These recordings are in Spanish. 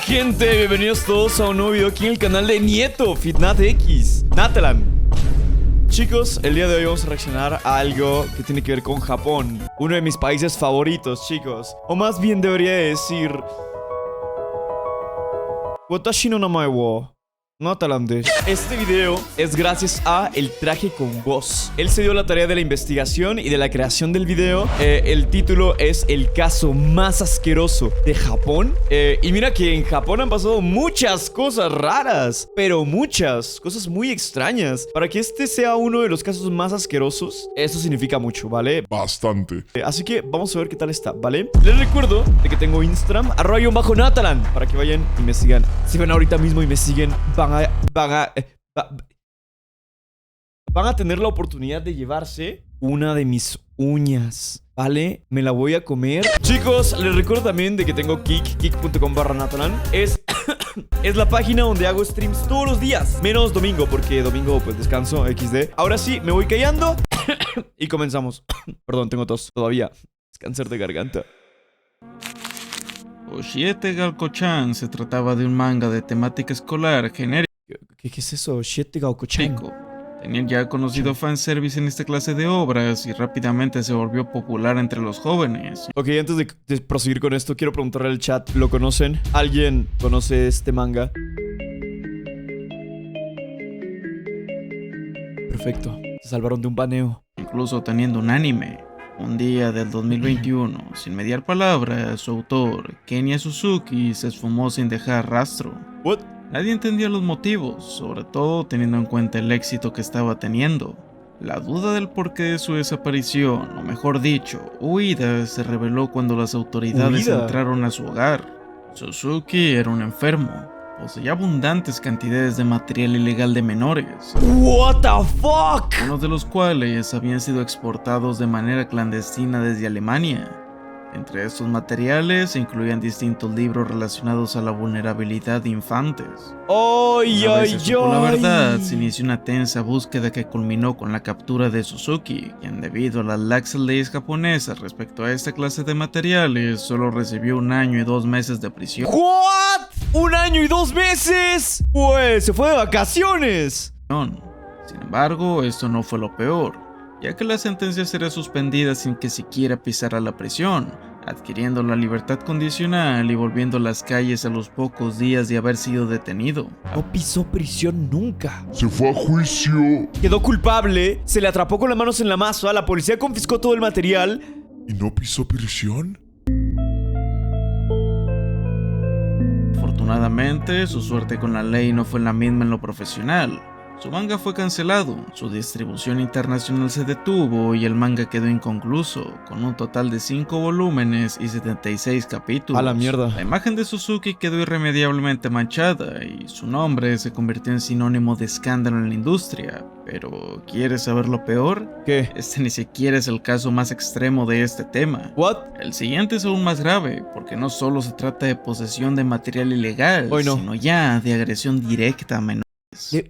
gente, bienvenidos todos a un nuevo video aquí en el canal de Nieto FitNatX Natalan. Chicos, el día de hoy vamos a reaccionar a algo que tiene que ver con Japón, uno de mis países favoritos, chicos. O más bien debería decir Watashi no namae wo Natalan desu. Este video es gracias a El Traje con Voz. Él se dio la tarea de la investigación y de la creación del video. El título es El caso más asqueroso de Japón. Y mira que en Japón han pasado muchas cosas raras, pero muchas cosas muy extrañas. Para que este sea uno de los casos más asquerosos, eso significa mucho, ¿vale? Bastante. Así que vamos a ver qué tal está, ¿vale? Les recuerdo de que tengo Instagram, @Natalan, para que vayan y me sigan. Si van ahorita mismo y me siguen, van a tener la oportunidad de llevarse una de mis uñas, ¿vale? Me la voy a comer. Chicos, les recuerdo también de que tengo kik.com/Natalan. Es la página donde hago streams todos los días, menos domingo, porque domingo pues descanso, XD. Ahora sí, me voy callando y comenzamos. Perdón, tengo tos todavía. Es cáncer de garganta. Oshiete Gakko-chan se trataba de un manga de temática escolar genérico. ¿Qué es eso? Shiete Gakko-chan. Tenía ya conocido fanservice en esta clase de obras y rápidamente se volvió popular entre los jóvenes. Ok, antes de proseguir con esto, quiero preguntarle al chat, ¿lo conocen? ¿Alguien conoce este manga? Perfecto, se salvaron de un baneo. Incluso teniendo un anime. Un día del 2021, sin mediar palabra, su autor, Kenya Suzuki, se esfumó sin dejar rastro. ¿What? Nadie entendía los motivos, sobre todo teniendo en cuenta el éxito que estaba teniendo. La duda del porqué de su desaparición, o mejor dicho, huida, se reveló cuando las autoridades entraron a su hogar. Suzuki era un enfermo. Poseía abundantes cantidades de material ilegal de menores. What the fuck? Unos de los cuales habían sido exportados de manera clandestina desde Alemania. Entre estos materiales se incluían distintos libros relacionados a la vulnerabilidad de infantes. Una vez se supo la verdad, se inició una tensa búsqueda que culminó con la captura de Suzuki, quien debido a las laxas leyes japonesas respecto a esta clase de materiales, solo recibió 1 año y 2 meses de prisión. ¿What? ¿1 año y 2 meses? Pues se fue de vacaciones. Sin embargo, esto no fue lo peor, ya que la sentencia sería suspendida sin que siquiera pisara la prisión, adquiriendo la libertad condicional y volviendo a las calles a los pocos días de haber sido detenido. No pisó prisión nunca. Se fue a juicio. Quedó culpable, se le atrapó con las manos en la masa, la policía confiscó todo el material. ¿Y no pisó prisión? Afortunadamente, su suerte con la ley no fue la misma en lo profesional. Su manga fue cancelado, su distribución internacional se detuvo y el manga quedó inconcluso, con un total de 5 volúmenes y 76 capítulos. A la mierda. La imagen de Suzuki quedó irremediablemente manchada y su nombre se convirtió en sinónimo de escándalo en la industria. Pero, ¿quieres saber lo peor? ¿Qué? Este ni siquiera es el caso más extremo de este tema. ¿What? El siguiente es aún más grave, porque no solo se trata de posesión de material ilegal, sino ya de agresión directa a menores.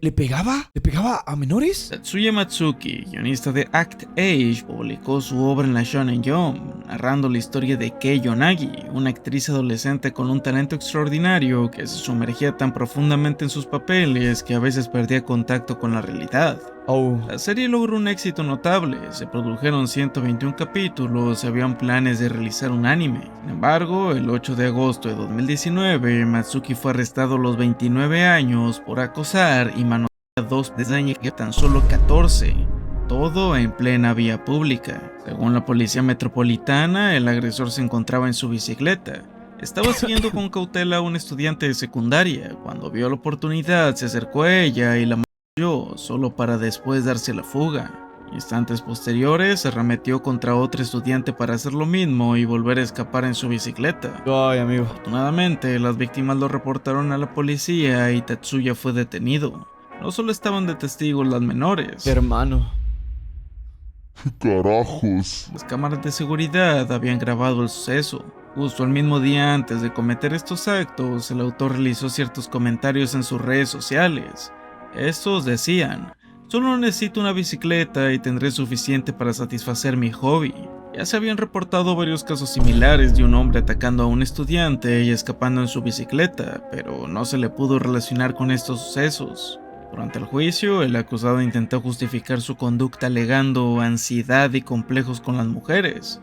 ¿Le pegaba? ¿Le pegaba a menores? Tatsuya Matsuki, guionista de Act Age, publicó su obra en la Shonen Jump, narrando la historia de Kei Yonagi, una actriz adolescente con un talento extraordinario que se sumergía tan profundamente en sus papeles que a veces perdía contacto con la realidad. La serie logró un éxito notable, se produjeron 121 capítulos y habían planes de realizar un anime. Sin embargo, el 8 de agosto de 2019, Matsuki fue arrestado a los 29 años por acosar y manosear a 2 de tan solo 14. Todo en plena vía pública. Según la policía metropolitana, el agresor se encontraba en su bicicleta. Estaba siguiendo con cautela a un estudiante de secundaria. Cuando vio la oportunidad, se acercó a ella y la solo para después darse la fuga. Instantes posteriores se arremetió contra otro estudiante para hacer lo mismo y volver a escapar en su bicicleta. Ay, amigo. Afortunadamente, las víctimas lo reportaron a la policía y Tatsuya fue detenido. No solo estaban de testigos las menores. Hermano. Carajos. Las cámaras de seguridad habían grabado el suceso. Justo el mismo día antes de cometer estos actos, el autor realizó ciertos comentarios en sus redes sociales. Estos decían: solo necesito una bicicleta y tendré suficiente para satisfacer mi hobby. Ya se habían reportado varios casos similares de un hombre atacando a un estudiante y escapando en su bicicleta, pero no se le pudo relacionar con estos sucesos. Durante el juicio, el acusado intentó justificar su conducta alegando ansiedad y complejos con las mujeres.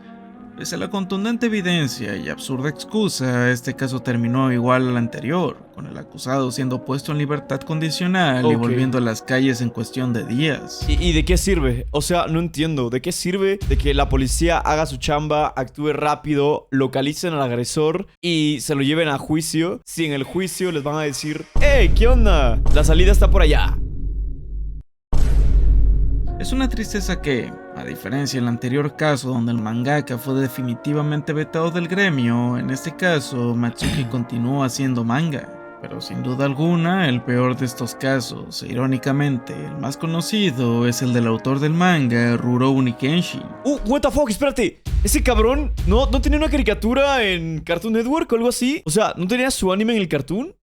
Pese a la contundente evidencia y absurda excusa, este caso terminó igual al anterior, con el acusado siendo puesto en libertad condicional y Ok. volviendo a las calles en cuestión de días. ¿Y de qué sirve? O sea, no entiendo. ¿De qué sirve de que la policía haga su chamba, actúe rápido, localicen al agresor y se lo lleven a juicio? Si en el juicio les van a decir, ¡Hey! ¿Qué onda? La salida está por allá. Es una tristeza que, a diferencia del anterior caso donde el mangaka fue definitivamente vetado del gremio, en este caso Matsuki continúa haciendo manga. Pero sin duda alguna, el peor de estos casos, e irónicamente el más conocido, es el del autor del manga, Rurouni Kenshin. What the fuck, espérate. Ese cabrón no tenía una caricatura en Cartoon Network o algo así. O sea, ¿no tenía su anime en el cartoon?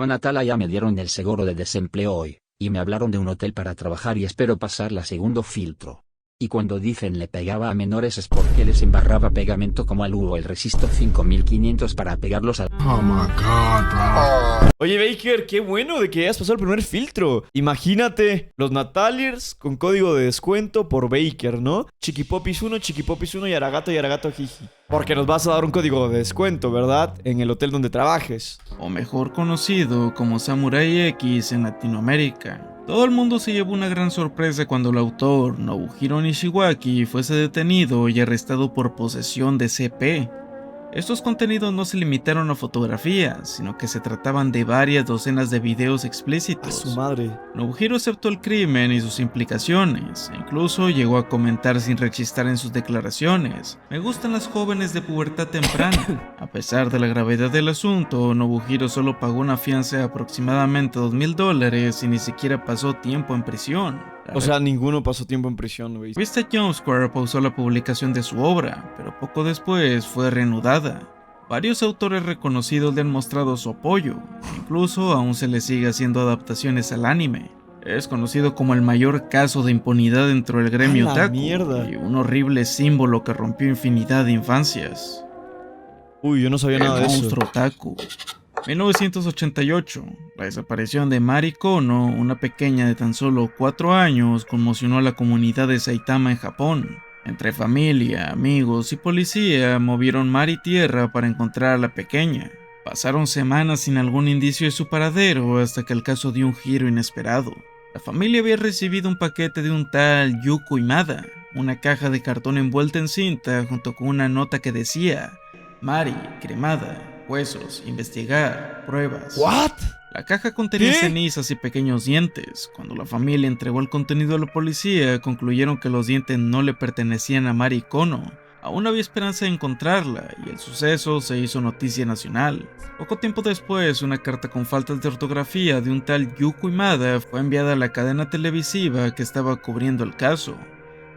@Natala, ya me dieron el seguro de desempleo hoy, y me hablaron de un hotel para trabajar y espero pasar la segundo filtro. Y cuando dicen le pegaba a menores es porque les embarraba pegamento como al Hugo el Resisto 5500 para pegarlos al... Oh my god, bro. Oye, Baker, qué bueno de que hayas pasado el primer filtro. Imagínate, los Nataliers con código de descuento por Baker, ¿no? Chiquipopis 1 y Aragato Jiji. Porque nos vas a dar un código de descuento, ¿verdad? En el hotel donde trabajes. O mejor conocido como Samurai X en Latinoamérica. Todo el mundo se llevó una gran sorpresa cuando el autor, Nobuhiro Nishiwaki, fuese detenido y arrestado por posesión de CP. Estos contenidos no se limitaron a fotografías, sino que se trataban de varias docenas de videos A explícitos. su madre. Nobuhiro aceptó el crimen y sus implicaciones, e incluso llegó a comentar sin rechistar en sus declaraciones: "Me gustan las jóvenes de pubertad temprana". A pesar de la gravedad del asunto, Nobuhiro solo pagó una fianza de aproximadamente $2,000 y ni siquiera pasó tiempo en prisión. O sea, ninguno pasó tiempo en prisión, güey. La revista Jump Square pausó la publicación de su obra, pero poco después fue reanudada. Varios autores reconocidos le han mostrado su apoyo, e incluso aún se le sigue haciendo adaptaciones al anime. Es conocido como el mayor caso de impunidad dentro del gremio ¡A la otaku mierda! y un horrible símbolo que rompió infinidad de infancias. Uy, yo no sabía El nada de eso. monstruo otaku. 1988, la desaparición de Mari Kono, una pequeña de tan solo 4 años, conmocionó a la comunidad de Saitama en Japón. Entre familia, amigos y policía movieron mar y tierra para encontrar a la pequeña. Pasaron semanas sin algún indicio de su paradero hasta que el caso dio un giro inesperado. La familia había recibido un paquete de un tal Yuko Imada, una caja de cartón envuelta en cinta junto con una nota que decía: Mari, cremada, huesos, investigar, pruebas. ¿What? La caja contenía ¿Qué? cenizas y pequeños dientes. Cuando la familia entregó el contenido a la policía, concluyeron que los dientes no le pertenecían a Mari Kono. Aún había esperanza de encontrarla, y el suceso se hizo noticia nacional. Poco tiempo después, una carta con faltas de ortografía de un tal Yuko Imada fue enviada a la cadena televisiva que estaba cubriendo el caso.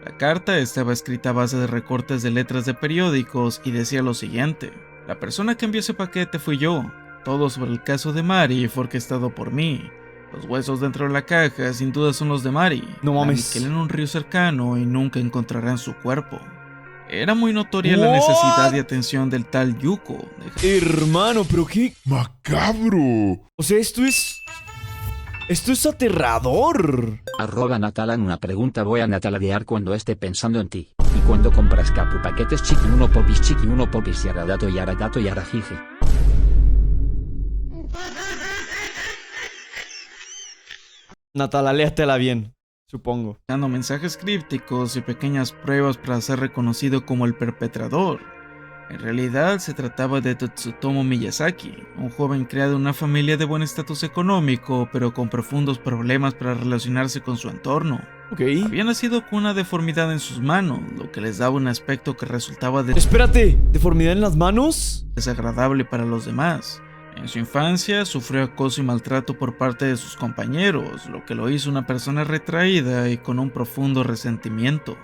La carta estaba escrita a base de recortes de letras de periódicos y decía lo siguiente: "La persona que envió ese paquete fui yo. Todo sobre el caso de Mari fue orquestado por mí. Los huesos dentro de la caja sin duda son los de Mari. No La mames. aniquilé en un río cercano y nunca encontrarán su cuerpo". Era muy notoria la What? necesidad de atención del tal Yuko. Hermano, pero qué... Macabro. O sea, esto es aterrador. @Natala, una pregunta, voy a nataladear cuando esté pensando en ti. Y cuando compras capu paquetes chiqui uno popis y aragato y arajiji. Natala, léatela bien, supongo. Dando mensajes crípticos y pequeñas pruebas para ser reconocido como el perpetrador. En realidad se trataba de Totsutomo Miyazaki, un joven criado en una familia de buen estatus económico, pero con profundos problemas para relacionarse con su entorno. Ok. Había nacido con una deformidad en sus manos, lo que les daba un aspecto que resultaba Espérate, ¿deformidad en las manos? desagradable para los demás. En su infancia sufrió acoso y maltrato por parte de sus compañeros, lo que lo hizo una persona retraída y con un profundo resentimiento.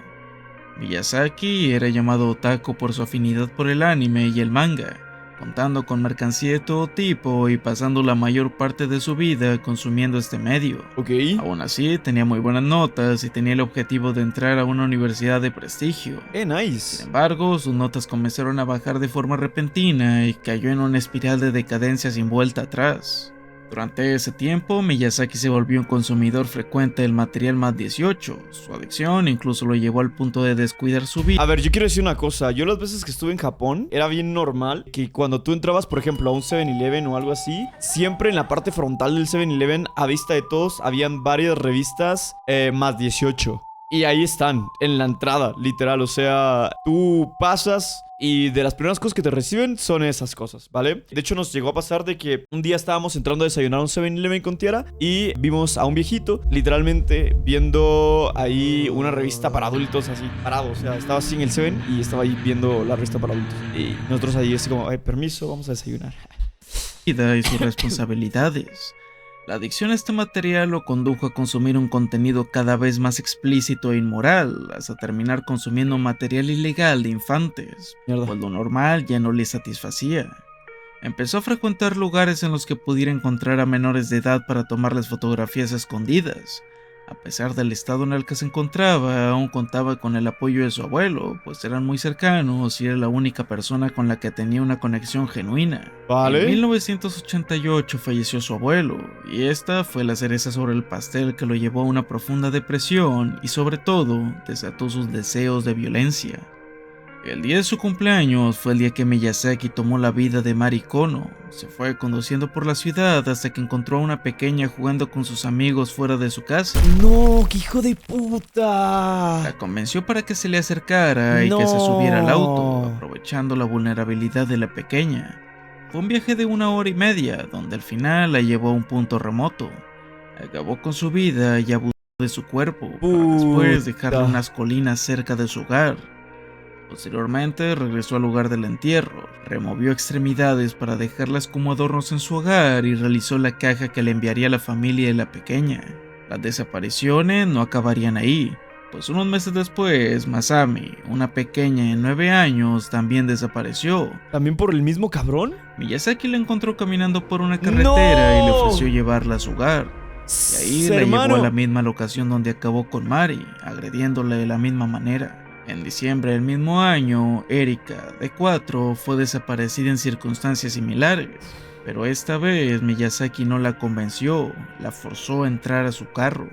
Miyazaki era llamado otaku por su afinidad por el anime y el manga, contando con mercancía de todo tipo y pasando la mayor parte de su vida consumiendo este medio. Ok. Aún así, tenía muy buenas notas y tenía el objetivo de entrar a una universidad de prestigio. Sin Nice. embargo, sus notas comenzaron a bajar de forma repentina y cayó en una espiral de decadencia sin vuelta atrás. Durante ese tiempo, Miyazaki se volvió un consumidor frecuente del material más 18. Su adicción incluso lo llevó al punto de descuidar su vida. A ver, yo quiero decir una cosa. Yo las veces que estuve en Japón, era bien normal que cuando tú entrabas, por ejemplo, a un 7-Eleven o algo así, siempre en la parte frontal del 7-Eleven, a vista de todos, habían varias revistas más 18. Y ahí están, en la entrada, literal. O sea, tú pasas y de las primeras cosas que te reciben son esas cosas, ¿vale? De hecho, nos llegó a pasar de que un día estábamos entrando a desayunar a un 7-Eleven con Tiara y vimos a un viejito, literalmente, viendo ahí una revista para adultos así, parado. O sea, estaba así en el 7 y estaba ahí viendo la revista para adultos. Y nosotros ahí así como, permiso, vamos a desayunar. Y sus responsabilidades. La adicción a este material lo condujo a consumir un contenido cada vez más explícito e inmoral, hasta terminar consumiendo material ilegal de infantes, Mierda. pues lo normal ya no le satisfacía. Empezó a frecuentar lugares en los que pudiera encontrar a menores de edad para tomarles fotografías escondidas. A pesar del estado en el que se encontraba, aún contaba con el apoyo de su abuelo, pues eran muy cercanos y era la única persona con la que tenía una conexión genuina. Vale. En 1988 falleció su abuelo, y esta fue la cereza sobre el pastel que lo llevó a una profunda depresión y sobre todo desató sus deseos de violencia. El día de su cumpleaños fue el día que Miyazaki tomó la vida de Mari Kono. Se fue conduciendo por la ciudad hasta que encontró a una pequeña jugando con sus amigos fuera de su casa. No, qué hijo de puta. La convenció para que se le acercara y que se subiera al auto, aprovechando la vulnerabilidad de la pequeña. Fue un viaje de 1 hora y media, donde al final la llevó a un punto remoto. Acabó con su vida y abusó de su cuerpo, para después dejarla en unas colinas cerca de su hogar. Posteriormente regresó al lugar del entierro, removió extremidades para dejarlas como adornos en su hogar y realizó la caja que le enviaría a la familia de la pequeña. Las desapariciones no acabarían ahí, pues unos meses después, Masami, una pequeña de 9 años, también desapareció. ¿También por el mismo cabrón? Miyazaki la encontró caminando por una carretera y le ofreció llevarla a su hogar. Y ahí la llevó a la misma locación donde acabó con Mari, agrediéndole de la misma manera. En diciembre del mismo año, Erika, de 4, fue desaparecida en circunstancias similares, pero esta vez Miyazaki no la convenció, la forzó a entrar a su carro.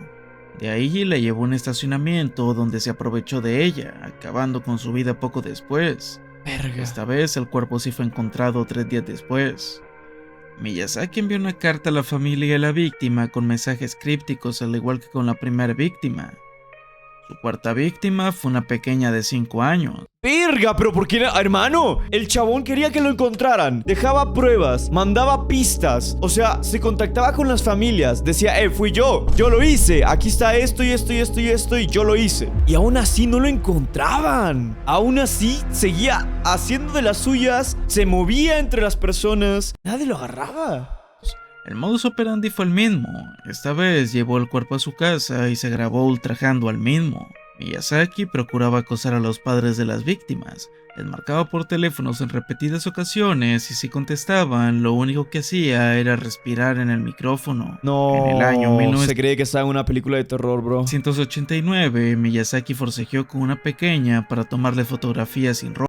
De ahí la llevó a un estacionamiento donde se aprovechó de ella, acabando con su vida poco después. Verga. Esta vez el cuerpo sí fue encontrado 3 días después. Miyazaki envió una carta a la familia de la víctima con mensajes crípticos al igual que con la primera víctima. Su cuarta víctima fue una pequeña de 5 años. Verga, pero ¿por qué, hermano? El chabón quería que lo encontraran. Dejaba pruebas, mandaba pistas. O sea, se contactaba con las familias. Decía, fui yo lo hice. Aquí está esto y esto y esto y esto y yo lo hice. Y aún así no lo encontraban. Aún así seguía haciendo de las suyas. Se movía entre las personas. Nadie lo agarraba. El modus operandi fue el mismo. Esta vez llevó el cuerpo a su casa y se grabó ultrajando al mismo. Miyazaki procuraba acosar a los padres de las víctimas. Les marcaba por teléfonos en repetidas ocasiones y si contestaban, lo único que hacía era respirar en el micrófono. No, en el año se cree que está en una película de terror, bro. 1989, Miyazaki forcejeó con una pequeña para tomarle fotografías sin ropa.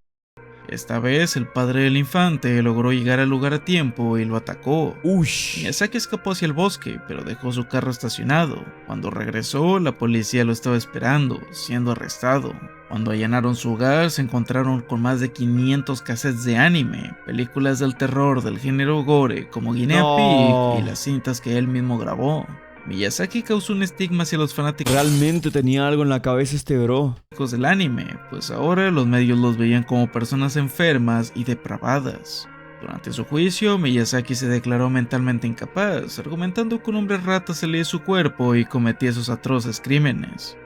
Esta vez el padre del infante logró llegar al lugar a tiempo y lo atacó. Miyazaki escapó hacia el bosque, pero dejó su carro estacionado. Cuando regresó, la policía lo estaba esperando, siendo arrestado. Cuando allanaron su hogar, se encontraron con más de 500 cassettes de anime, películas del terror del género gore como Guinea Pig y las cintas que él mismo grabó. Miyazaki causó un estigma hacia los fanáticos. Realmente tenía algo en la cabeza este bro. Del anime, pues ahora los medios los veían como personas enfermas y depravadas. Durante su juicio, Miyazaki se declaró mentalmente incapaz, argumentando que un hombre rata salía de su cuerpo y cometía esos atroces crímenes.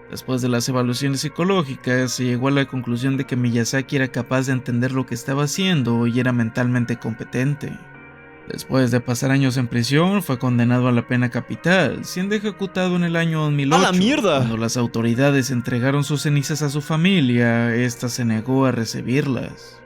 Después de las evaluaciones psicológicas, se llegó a la conclusión de que Miyazaki era capaz de entender lo que estaba haciendo y era mentalmente competente. Después de pasar años en prisión, fue condenado a la pena capital, siendo ejecutado en el año 2008. ¡A la mierda! Cuando las autoridades entregaron sus cenizas a su familia, esta se negó a recibirlas.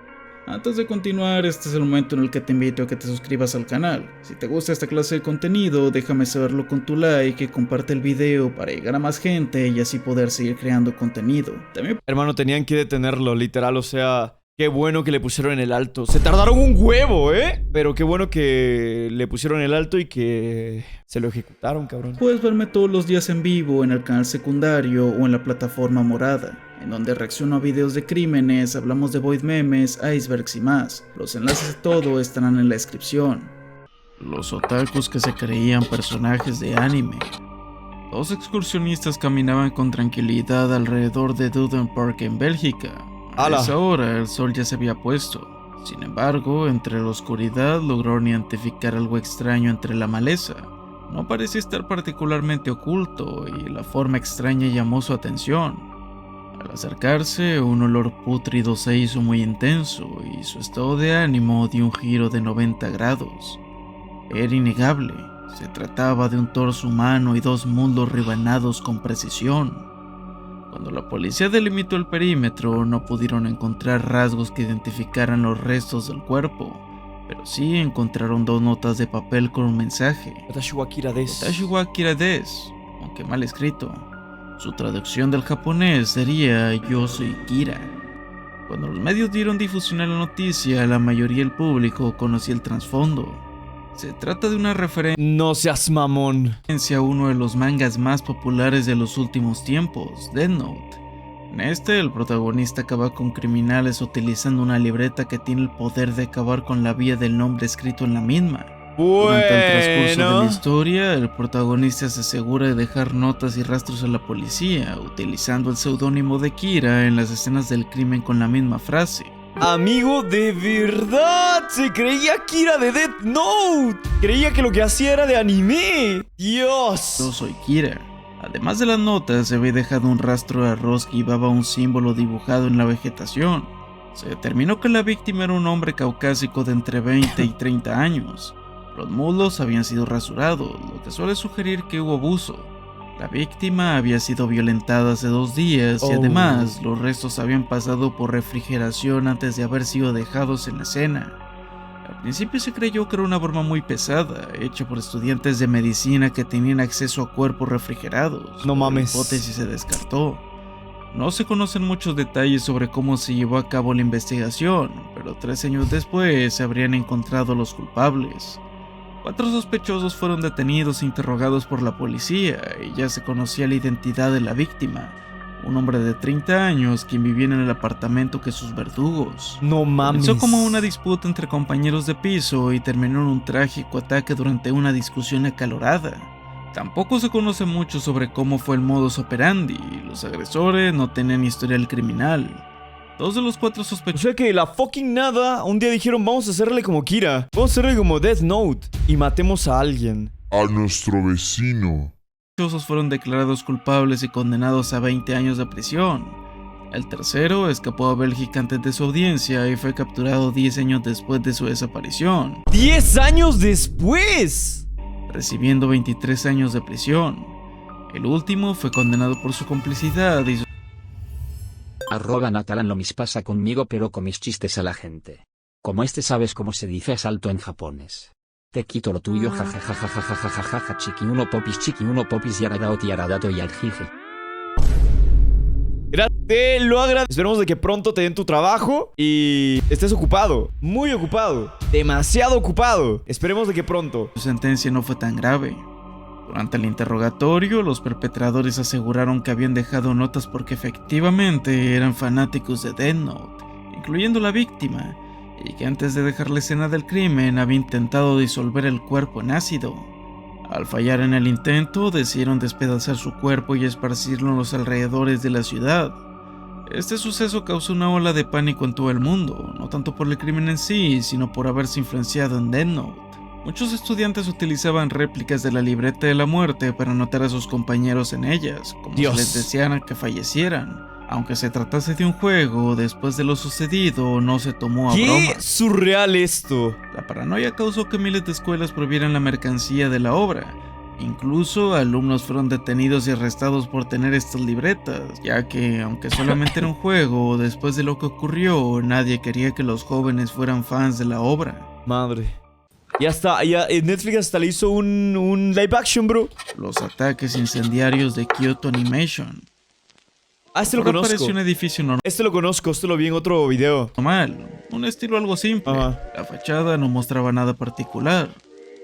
Antes de continuar, este es el momento en el que te invito a que te suscribas al canal. Si te gusta esta clase de contenido, déjame saberlo con tu like y comparte el video para llegar a más gente y así poder seguir creando contenido. También, Hermano, tenían que detenerlo, literal, o sea... Qué bueno que le pusieron el alto. Se tardaron un huevo, ¿eh? Pero qué bueno que le pusieron el alto y que se lo ejecutaron, cabrón. puedes verme todos los días en vivo en el canal secundario o en la plataforma morada, en donde reacciono a videos de crímenes, hablamos de void memes, icebergs y más. Los enlaces de todo estarán en la descripción. Los otakus que se creían personajes de anime. Dos excursionistas caminaban con tranquilidad alrededor de Duden Park en Bélgica. A ¡Hala! esa hora el sol ya se había puesto. Sin embargo, entre la oscuridad lograron identificar algo extraño entre la maleza. No parecía estar particularmente oculto y la forma extraña llamó su atención. Al acercarse, un olor pútrido se hizo muy intenso y su estado de ánimo dio un giro de 90 grados. Era innegable, se trataba de un torso humano y dos muslos rebanados con precisión. Cuando la policía delimitó el perímetro, no pudieron encontrar rasgos que identificaran los restos del cuerpo, pero sí encontraron dos notas de papel con un mensaje. Watashi wa Kira desu. Watashi wa Kira desu, aunque mal escrito. Su traducción del japonés sería Yo soy Kira. Cuando los medios dieron difusión a la noticia, la mayoría del público conocía el trasfondo. Se trata de una referencia No seas mamón. a uno de los mangas más populares de los últimos tiempos, Death Note. En este, el protagonista acaba con criminales utilizando una libreta que tiene el poder de acabar con la vía del nombre escrito en la misma. Durante el transcurso de la historia, el protagonista se asegura de dejar notas y rastros a la policía, utilizando el seudónimo de Kira en las escenas del crimen con la misma frase. Amigo, de verdad, se creía Kira de Death Note. Creía que lo que hacía era de anime. Dios. Yo soy Kira. Además de las notas, se había dejado un rastro de arroz que llevaba un símbolo dibujado en la vegetación. Se determinó que la víctima era un hombre caucásico de entre 20 y 30 años. Los muslos habían sido rasurados, lo que suele sugerir que hubo abuso. La víctima había sido violentada hace 2 días y además los restos habían pasado por refrigeración antes de haber sido dejados en la escena. Al principio se creyó que era una broma muy pesada, hecha por estudiantes de medicina que tenían acceso a cuerpos refrigerados. No mames. La hipótesis se descartó. No se conocen muchos detalles sobre cómo se llevó a cabo la investigación, pero 3 años después se habrían encontrado los culpables. 4 sospechosos fueron detenidos e interrogados por la policía y ya se conocía la identidad de la víctima, un hombre de 30 años quien vivía en el apartamento que sus verdugos. No mames. Comenzó como una disputa entre compañeros de piso y terminó en un trágico ataque durante una discusión acalorada. Tampoco se conoce mucho sobre cómo fue el modus operandi, los agresores no tenían historial criminal. 2 de los 4 O sospechosos sea que la fucking nada, un día dijeron vamos a hacerle como Kira. Vamos a hacerle como Death Note. Y matemos a alguien. A nuestro vecino. fueron declarados culpables y condenados a 20 años de prisión. El tercero escapó a Bélgica antes de su audiencia y fue capturado 10 años después de su desaparición, ¡10 años después! recibiendo 23 años de prisión. El último fue condenado por su complicidad y su @Natalan lo mis pasa conmigo pero con mis chistes a la gente. Como este sabes cómo se dice asalto en japonés. Te quito lo tuyo jajajajajajajajaja chiqui uno popis yaradato y al jiji. Te lo agradezco. Esperemos de que pronto te den tu trabajo y estés ocupado. Muy ocupado. Demasiado ocupado. Esperemos de que pronto. sentencia no fue tan grave. Durante el interrogatorio, los perpetradores aseguraron que habían dejado notas porque efectivamente eran fanáticos de Death Note, incluyendo la víctima, y que antes de dejar la escena del crimen había intentado disolver el cuerpo en ácido. Al fallar en el intento, decidieron despedazar su cuerpo y esparcirlo en los alrededores de la ciudad. Este suceso causó una ola de pánico en todo el mundo, no tanto por el crimen en sí, sino por haberse influenciado en Death Note. Muchos estudiantes utilizaban réplicas de la libreta de la muerte para anotar a sus compañeros en ellas, como si les desearan que fallecieran. Aunque se tratase de un juego, después de lo sucedido no se tomó a broma. ¡Qué surreal esto! La paranoia causó que miles de escuelas prohibieran la mercancía de la obra, Incluso alumnos fueron detenidos y arrestados por tener estas libretas, ya que, aunque solamente era un juego, después de lo que ocurrió, nadie quería que los jóvenes fueran fans de la obra. Madre. Netflix hasta le hizo un live action, bro. Los ataques incendiarios de Kyoto Animation. Ah, este lo Ahora conozco. parece un edificio Este lo conozco, este lo vi en otro video. normal, un estilo algo simple. Ajá. La fachada no mostraba nada particular.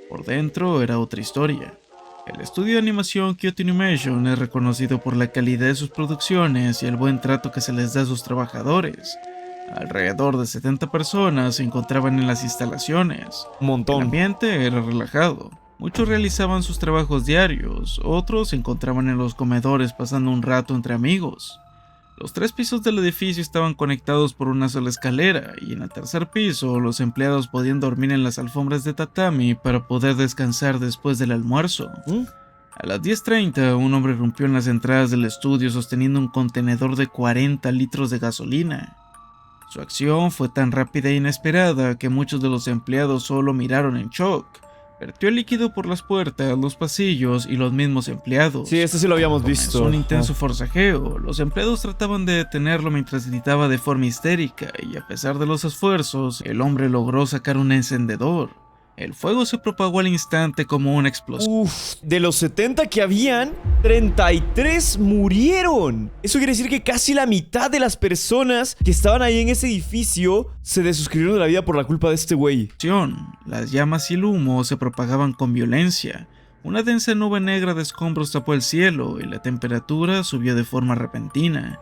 Por dentro era otra historia. El estudio de animación Kyoto Animation es reconocido por la calidad de sus producciones y el buen trato que se les da a sus trabajadores. Alrededor de 70 personas se encontraban en las instalaciones. Un El montón. ambiente era relajado. Muchos realizaban sus trabajos diarios, otros se encontraban en los comedores pasando un rato entre amigos. Los 3 pisos del edificio estaban conectados por una sola escalera, y en el tercer piso los empleados podían dormir en las alfombras de tatami para poder descansar después del almuerzo. A las 10:30, un hombre rompió en las entradas del estudio sosteniendo un contenedor de 40 litros de gasolina. Su acción fue tan rápida e inesperada que muchos de los empleados solo miraron en shock. Vertió el líquido por las puertas, los pasillos y los mismos empleados. Sí, este sí lo habíamos Comenzó visto. un intenso forcejeo. Los empleados trataban de detenerlo mientras gritaba de forma histérica, y a pesar de los esfuerzos, el hombre logró sacar un encendedor. El fuego se propagó al instante como una explosión. Uf, de los 70 que habían, 33 murieron. Eso quiere decir que casi la mitad de las personas que estaban ahí en ese edificio se desuscribieron de la vida por la culpa de este güey. Las llamas y el humo se propagaban con violencia. Una densa nube negra de escombros tapó el cielo y la temperatura subió de forma repentina.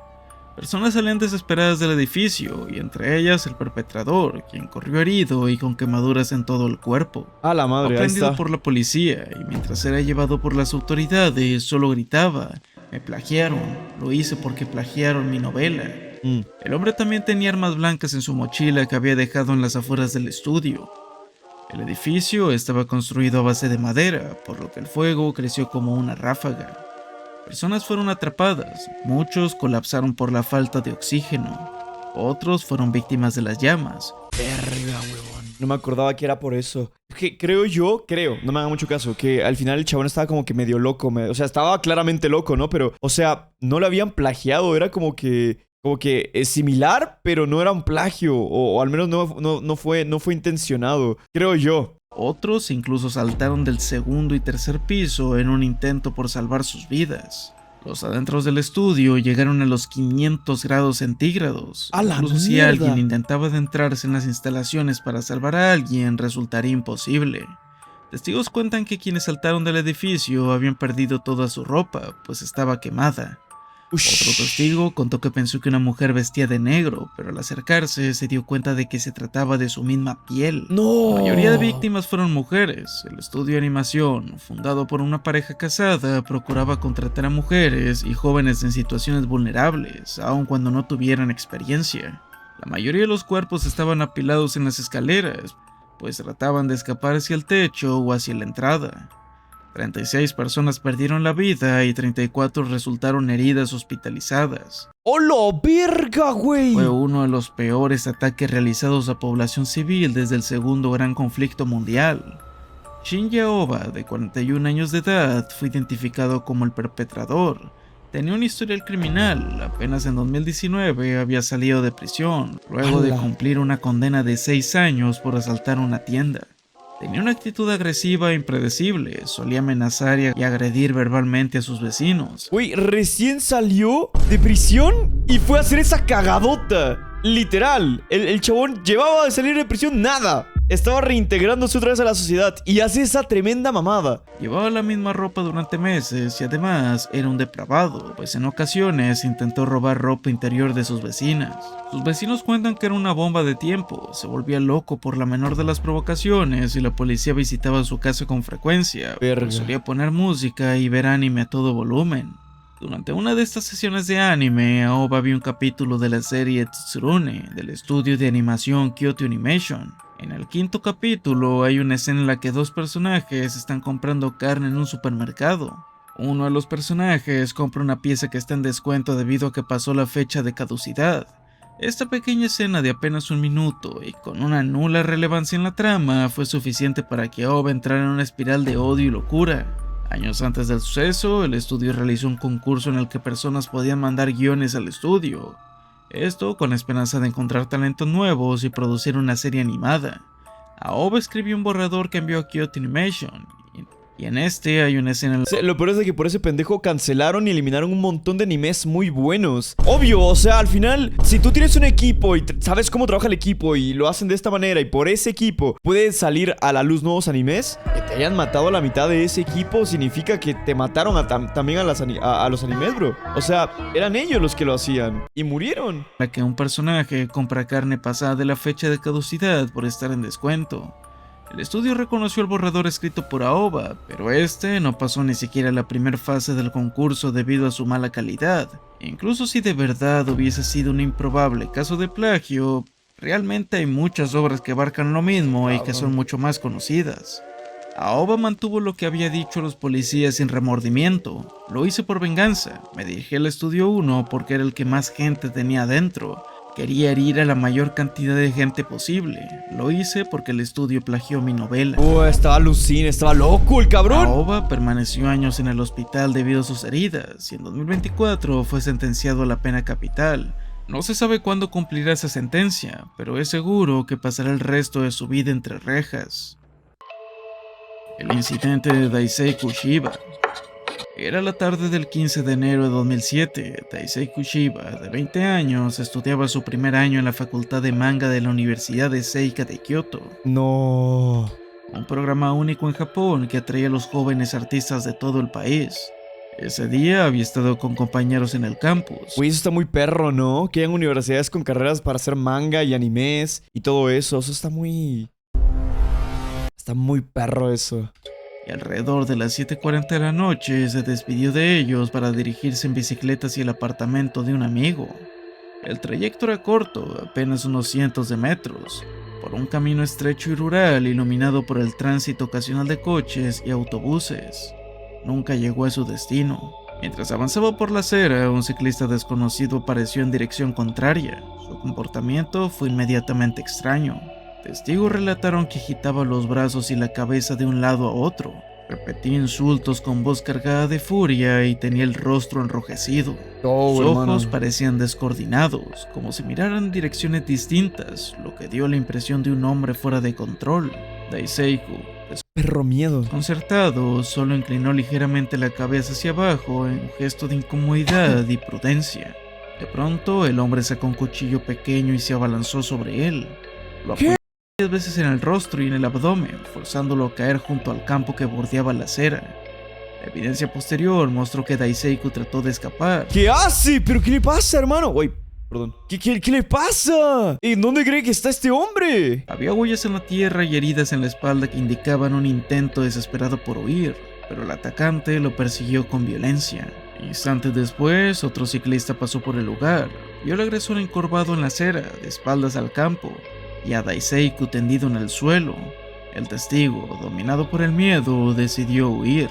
Personas salían desesperadas del edificio, y entre ellas el perpetrador, quien corrió herido y con quemaduras en todo el cuerpo. A la madre, ahí Aprendido está. por la policía, y mientras era llevado por las autoridades, solo gritaba: "Me plagiaron, lo hice porque plagiaron mi novela". El hombre también tenía armas blancas en su mochila que había dejado en las afueras del estudio. El edificio estaba construido a base de madera, por lo que el fuego creció como una ráfaga. Personas fueron atrapadas, muchos colapsaron por la falta de oxígeno, otros fueron víctimas de las llamas. Verga, huevón. No me acordaba que era por eso. Que creo, no me haga mucho caso, que al final el chabón estaba como que medio loco. O sea, estaba claramente loco, ¿no? Pero, o sea, no lo habían plagiado, era como que es similar, pero no era un plagio. O al menos no fue intencionado, creo yo. Otros incluso saltaron del segundo y tercer piso en un intento por salvar sus vidas. Los adentros del estudio llegaron a los 500 grados centígrados. ¡A la Incluso si mierda! alguien intentaba adentrarse en las instalaciones para salvar a alguien, resultaría imposible. Testigos cuentan que quienes saltaron del edificio habían perdido toda su ropa, pues estaba quemada. Otro testigo contó que pensó que una mujer vestía de negro, pero al acercarse se dio cuenta de que se trataba de su misma piel. ¡No! La mayoría de víctimas fueron mujeres. El estudio de animación, fundado por una pareja casada, procuraba contratar a mujeres y jóvenes en situaciones vulnerables, aun cuando no tuvieran experiencia. La mayoría de los cuerpos estaban apilados en las escaleras, pues trataban de escapar hacia el techo o hacia la entrada. 36 personas perdieron la vida y 34 resultaron heridas hospitalizadas. ¡Hola, verga, güey! Fue uno de los peores ataques realizados a población civil desde el segundo gran conflicto mundial. Shinya Oba, de 41 años de edad, fue identificado como el perpetrador. Tenía un historial criminal, apenas en 2019 había salido de prisión, luego de cumplir una condena de 6 años por asaltar una tienda. Tenía una actitud agresiva e impredecible, solía amenazar y agredir verbalmente a sus vecinos. Güey, recién salió de prisión y fue a hacer esa cagadota. Literal, el chabón llevaba de salir de prisión nada. Estaba reintegrándose otra vez a la sociedad y hace esa tremenda mamada. Llevaba la misma ropa durante meses y además era un depravado, pues en ocasiones intentó robar ropa interior de sus vecinas. Sus vecinos cuentan que era una bomba de tiempo, se volvía loco por la menor de las provocaciones y la policía visitaba su casa con frecuencia, pues solía poner música y ver anime a todo volumen. Durante una de estas sesiones de anime, Aoba vio un capítulo de la serie Tsurune del estudio de animación Kyoto Animation. En el quinto capítulo hay una escena en la que 2 personajes están comprando carne en un supermercado. Uno de los personajes compra una pieza que está en descuento debido a que pasó la fecha de caducidad. Esta pequeña escena de apenas 1 minuto y con una nula relevancia en la trama fue suficiente para que Aoba entrara en una espiral de odio y locura. Años antes del suceso, el estudio realizó un concurso en el que personas podían mandar guiones al estudio. Esto con la esperanza de encontrar talentos nuevos y producir una serie animada. Aoba escribió un borrador que envió a Kyoto Animation, y en este hay una escena... Lo peor es de que por ese pendejo cancelaron y eliminaron un montón de animes muy buenos. Obvio, o sea, al final, si tú tienes un equipo y sabes cómo trabaja el equipo y lo hacen de esta manera y por ese equipo pueden salir a la luz nuevos animes, que te hayan matado a la mitad de ese equipo significa que te mataron también a los animes, bro. O sea, eran ellos los que lo hacían y murieron. La que un personaje compra carne pasada de la fecha de caducidad por estar en descuento. El estudio reconoció el borrador escrito por Aoba, pero este no pasó ni siquiera la primera fase del concurso debido a su mala calidad. Incluso si de verdad hubiese sido un improbable caso de plagio, realmente hay muchas obras que abarcan lo mismo y que son mucho más conocidas. Aoba mantuvo lo que había dicho a los policías sin remordimiento. Lo hice por venganza, me dirigí al estudio 1 porque era el que más gente tenía adentro. Quería herir a la mayor cantidad de gente posible. Lo hice porque el estudio plagió mi novela. Estaba alucin, estaba loco el cabrón. Aoba permaneció años en el hospital debido a sus heridas y en 2024 fue sentenciado a la pena capital. No se sabe cuándo cumplirá esa sentencia, pero es seguro que pasará el resto de su vida entre rejas. El incidente de Daiseiku Shiba. Era la tarde del 15 de enero de 2007. Daiseiku Shiba, de 20 años, estudiaba su primer año en la facultad de manga de la Universidad de Seika de Kyoto. No. Un programa único en Japón que atraía a los jóvenes artistas de todo el país. Ese día había estado con compañeros en el campus. Güey, eso está muy perro, ¿no? Que hayan universidades con carreras para hacer manga y animes y todo eso. Eso está muy... Está muy perro eso. Y alrededor de las 7:40 de la noche se despidió de ellos para dirigirse en bicicleta hacia el apartamento de un amigo. El trayecto era corto, apenas unos cientos de metros, por un camino estrecho y rural iluminado por el tránsito ocasional de coches y autobuses. Nunca llegó a su destino. Mientras avanzaba por la acera, un ciclista desconocido apareció en dirección contraria. Su comportamiento fue inmediatamente extraño. Testigos relataron que agitaba los brazos y la cabeza de un lado a otro. Repetía insultos con voz cargada de furia y tenía el rostro enrojecido. Sus ojos parecían descoordinados, como si miraran en direcciones distintas, lo que dio la impresión de un hombre fuera de control. Daiseiku, perro miedo, desconcertado, solo inclinó ligeramente la cabeza hacia abajo en un gesto de incomodidad y prudencia. De pronto, el hombre sacó un cuchillo pequeño y se abalanzó sobre él. Lo apuntó varias veces en el rostro y en el abdomen, forzándolo a caer junto al campo que bordeaba la acera. La evidencia posterior mostró que Daiseiku trató de escapar. ¿Qué hace? ¿Pero qué le pasa, hermano? Uy, perdón. ¿Qué le pasa? ¿En dónde cree que está este hombre? Había huellas en la tierra y heridas en la espalda que indicaban un intento desesperado por huir, pero el atacante lo persiguió con violencia. Instantes después, otro ciclista pasó por el lugar, vio al agresor encorvado en la acera, de espaldas al campo, y a Daiseiku tendido en el suelo. El testigo, dominado por el miedo, decidió huir.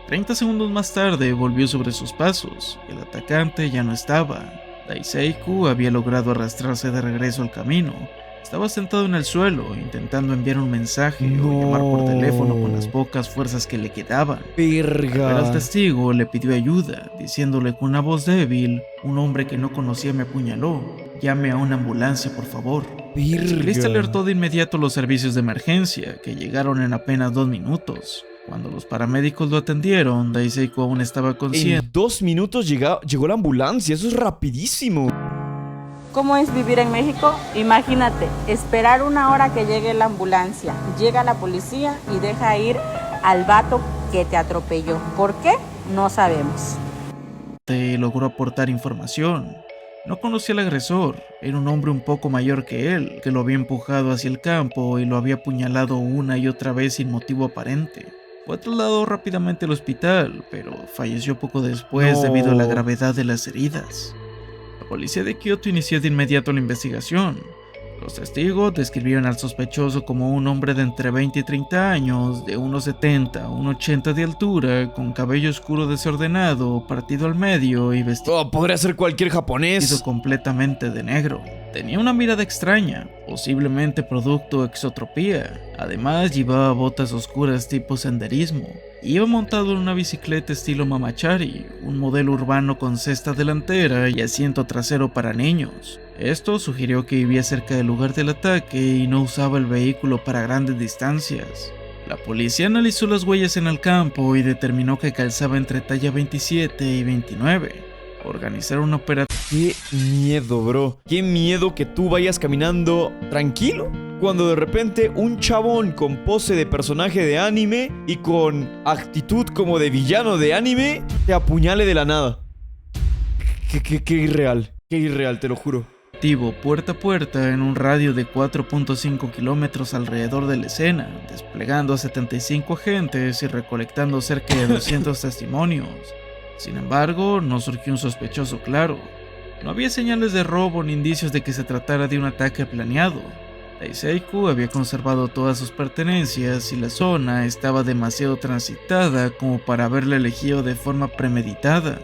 30 segundos más tarde volvió sobre sus pasos, y el atacante ya no estaba. Daiseiku había logrado arrastrarse de regreso al camino. Estaba sentado en el suelo, intentando enviar un mensaje o llamar por teléfono con las pocas fuerzas que le quedaban. Verga. Pero al testigo le pidió ayuda, diciéndole con una voz débil: un hombre que no conocía me apuñaló. Llame a una ambulancia, por favor. El ciclista alertó de inmediato a los servicios de emergencia, que llegaron en apenas 2 minutos. Cuando los paramédicos lo atendieron, Daiseiku aún estaba consciente. En 2 minutos llegó la ambulancia, eso es rapidísimo. ¿Cómo es vivir en México? Imagínate, esperar 1 hora que llegue la ambulancia, llega la policía y deja ir al vato que te atropelló. ¿Por qué? No sabemos. Logró aportar información. No conocía al agresor, era un hombre un poco mayor que él, que lo había empujado hacia el campo y lo había apuñalado una y otra vez sin motivo aparente. Fue trasladado rápidamente al hospital, pero falleció poco después debido a la gravedad de las heridas. La policía de Kyoto inició de inmediato la investigación. Los testigos describieron al sospechoso como un hombre de entre 20 y 30 años, de 1,70 a 1,80 de altura, con cabello oscuro desordenado, partido al medio y vestido podría ser cualquier japonés. completamente de negro. Tenía una mirada extraña, posiblemente producto de exotropía. Además, llevaba botas oscuras tipo senderismo. Iba montado en una bicicleta estilo mamachari, un modelo urbano con cesta delantera y asiento trasero para niños. Esto sugirió que vivía cerca del lugar del ataque y no usaba el vehículo para grandes distancias. La policía analizó las huellas en el campo y determinó que calzaba entre talla 27 y 29. Organizar una operación. Qué miedo, bro. Qué miedo que tú vayas caminando tranquilo cuando de repente un chabón con pose de personaje de anime y con actitud como de villano de anime te apuñale de la nada. Qué irreal, te lo juro. Puerta a puerta en un radio de 4.5 kilómetros alrededor de la escena, desplegando a 75 agentes y recolectando cerca de 200 testimonios. Sin embargo, no surgió un sospechoso claro. No había señales de robo ni indicios de que se tratara de un ataque planeado. Daiseiku había conservado todas sus pertenencias y la zona estaba demasiado transitada como para haberla elegido de forma premeditada.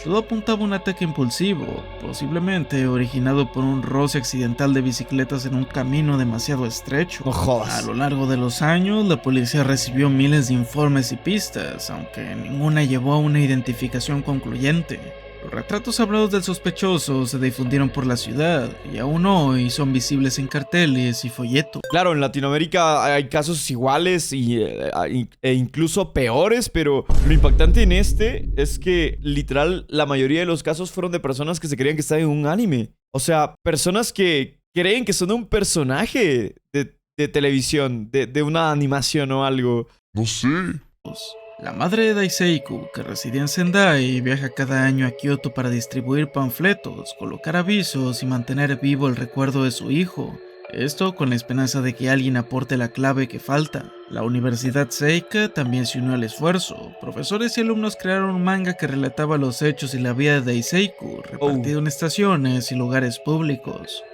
Todo apuntaba a un ataque impulsivo, posiblemente originado por un roce accidental de bicicletas en un camino demasiado estrecho. No jodas. A lo largo de los años, la policía recibió miles de informes y pistas, aunque ninguna llevó a una identificación concluyente. Los retratos hablados del sospechoso se difundieron por la ciudad y aún hoy son visibles en carteles y folletos. Claro, en Latinoamérica hay casos iguales e incluso peores, pero lo impactante en este es que literal la mayoría de los casos fueron de personas que se creían que estaban en un anime. O sea, personas que creen que son un personaje de televisión, de una animación o algo. No sé. La madre de Daiseiku, que residía en Sendai, viaja cada año a Kioto para distribuir panfletos, colocar avisos y mantener vivo el recuerdo de su hijo. Esto con la esperanza de que alguien aporte la clave que falta. La Universidad Seika también se unió al esfuerzo. Profesores y alumnos crearon un manga que relataba los hechos y la vida de Daiseiku, repartido en estaciones y lugares públicos.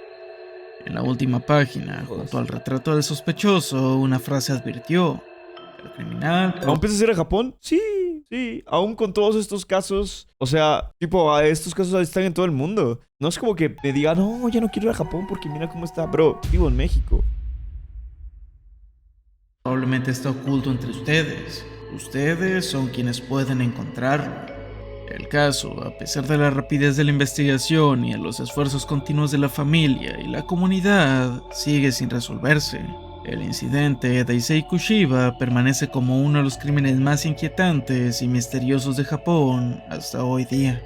En la última página, junto al retrato del sospechoso, una frase advirtió: el criminal... ¿Aún piensas ir a Japón? Sí. Aún con todos estos casos. O sea, tipo, estos casos están en todo el mundo. No es como que me diga, no, ya no quiero ir a Japón porque mira cómo está. Bro, vivo en México. Probablemente está oculto entre ustedes. Ustedes son quienes pueden encontrarlo. El caso, a pesar de la rapidez de la investigación y a los esfuerzos continuos de la familia y la comunidad, sigue sin resolverse. El incidente de Daiseiku Shiba permanece como uno de los crímenes más inquietantes y misteriosos de Japón hasta hoy día.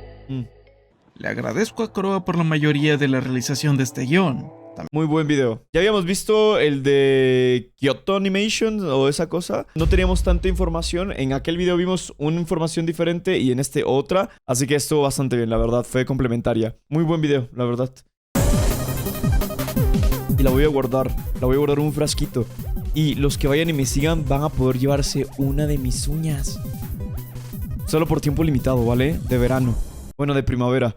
Le agradezco a Kuroa por la mayoría de la realización de este guión. Muy buen video. Ya habíamos visto el de Kyoto Animation o esa cosa. No teníamos tanta información. En aquel video vimos una información diferente y en este otra. Así que estuvo bastante bien, la verdad. Fue complementaria. Muy buen video, la verdad. Y la voy a guardar. La voy a guardar en un frasquito. Y los que vayan y me sigan van a poder llevarse una de mis uñas. Solo por tiempo limitado, ¿vale? De verano. Bueno, de primavera.